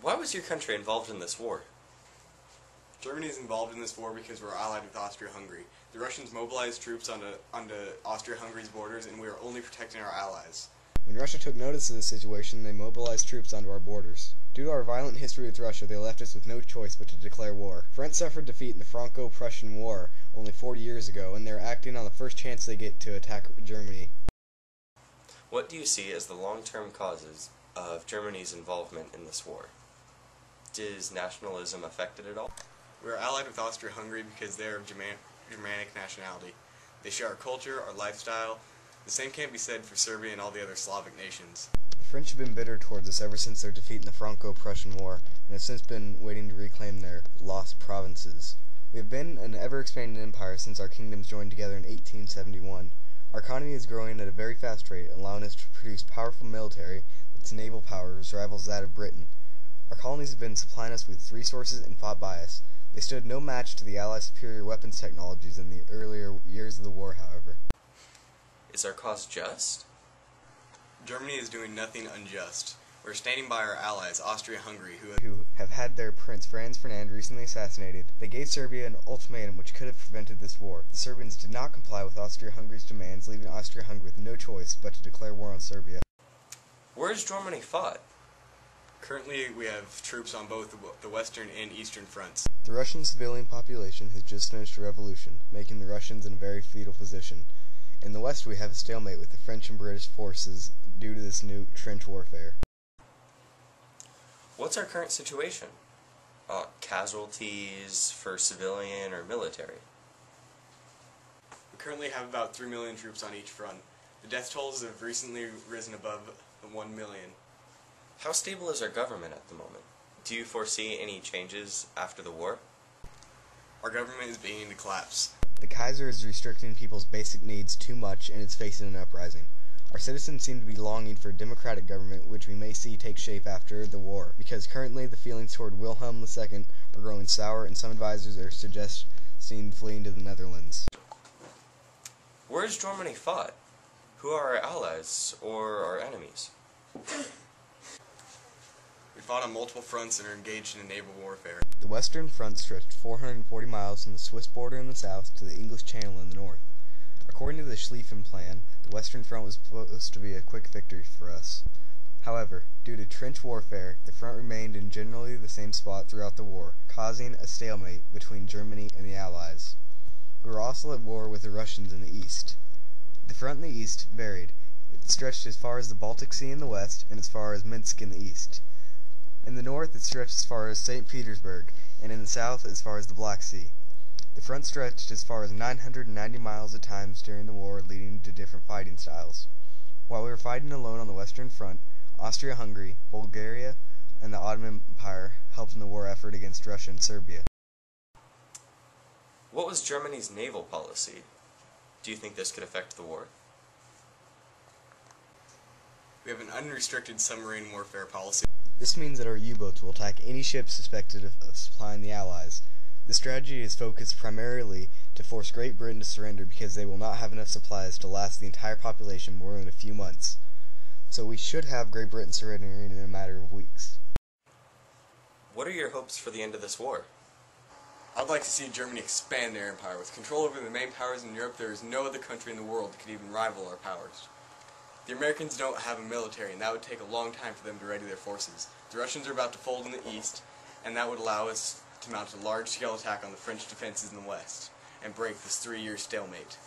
Why was your country involved in this war? Germany is involved in this war because we're allied with Austria-Hungary. The Russians mobilized troops onto Austria-Hungary's borders, and we are only protecting our allies. When Russia took notice of the situation, they mobilized troops onto our borders. Due to our violent history with Russia, they left us with no choice but to declare war. France suffered defeat in the Franco-Prussian War only 40 years ago, and they're acting on the first chance they get to attack Germany. What do you see as the long-term causes of Germany's involvement in this war? Is nationalism affected at all? We are allied with Austria-Hungary because they are of Germanic nationality. They share our culture, our lifestyle. The same can't be said for Serbia and all the other Slavic nations. The French have been bitter towards us ever since their defeat in the Franco-Prussian War, and have since been waiting to reclaim their lost provinces. We have been an ever-expanding empire since our kingdoms joined together in 1871. Our economy is growing at a very fast rate, allowing us to produce powerful military its naval powers rivals that of Britain. Our colonies have been supplying us with resources and fought by us. They stood no match to the Allies' superior weapons technologies in the earlier years of the war, however. Is our cause just? Germany is doing nothing unjust. We're standing by our allies, Austria-Hungary, who have had their Prince Franz Ferdinand recently assassinated. They gave Serbia an ultimatum which could have prevented this war. The Serbians did not comply with Austria-Hungary's demands, leaving Austria-Hungary with no choice but to declare war on Serbia. Where has Germany fought? Currently, we have troops on both the western and eastern fronts. The Russian civilian population has just finished a revolution, making the Russians in a very fetal position. In the west, we have a stalemate with the French and British forces due to this new trench warfare. What's our current situation? Casualties for civilian or military? We currently have about 3 million troops on each front. The death tolls have recently risen above 1 million. How stable is our government at the moment? Do you foresee any changes after the war? Our government is beginning to collapse. The Kaiser is restricting people's basic needs too much, and it's facing an uprising. Our citizens seem to be longing for a democratic government, which we may see take shape after the war, because currently the feelings toward Wilhelm II are growing sour, and some advisors are suggesting fleeing to the Netherlands. Where has Germany fought? Who are our allies or our enemies? We fought on multiple fronts and are engaged in a naval warfare. The Western Front stretched 440 miles from the Swiss border in the south to the English Channel in the north. According to the Schlieffen Plan, the Western Front was supposed to be a quick victory for us. However, due to trench warfare, the front remained in generally the same spot throughout the war, causing a stalemate between Germany and the Allies. We were also at war with the Russians in the east. The front in the east varied. It stretched as far as the Baltic Sea in the west and as far as Minsk in the east. In the north, it stretched as far as St. Petersburg, and in the south as far as the Black Sea. The front stretched as far as 990 miles at times during the war, leading to different fighting styles. While we were fighting alone on the Western Front, Austria-Hungary, Bulgaria, and the Ottoman Empire helped in the war effort against Russia and Serbia. What was Germany's naval policy? Do you think this could affect the war? We have an unrestricted submarine warfare policy. This means that our U-boats will attack any ship suspected of supplying the Allies. This strategy is focused primarily to force Great Britain to surrender because they will not have enough supplies to last the entire population more than a few months. So we should have Great Britain surrendering in a matter of weeks. What are your hopes for the end of this war? I'd like to see Germany expand their empire. With control over the main powers in Europe, there is no other country in the world that could even rival our powers. The Americans don't have a military, and that would take a long time for them to ready their forces. The Russians are about to fold in the east, and that would allow us to mount a large-scale attack on the French defenses in the west, and break this 3-year stalemate.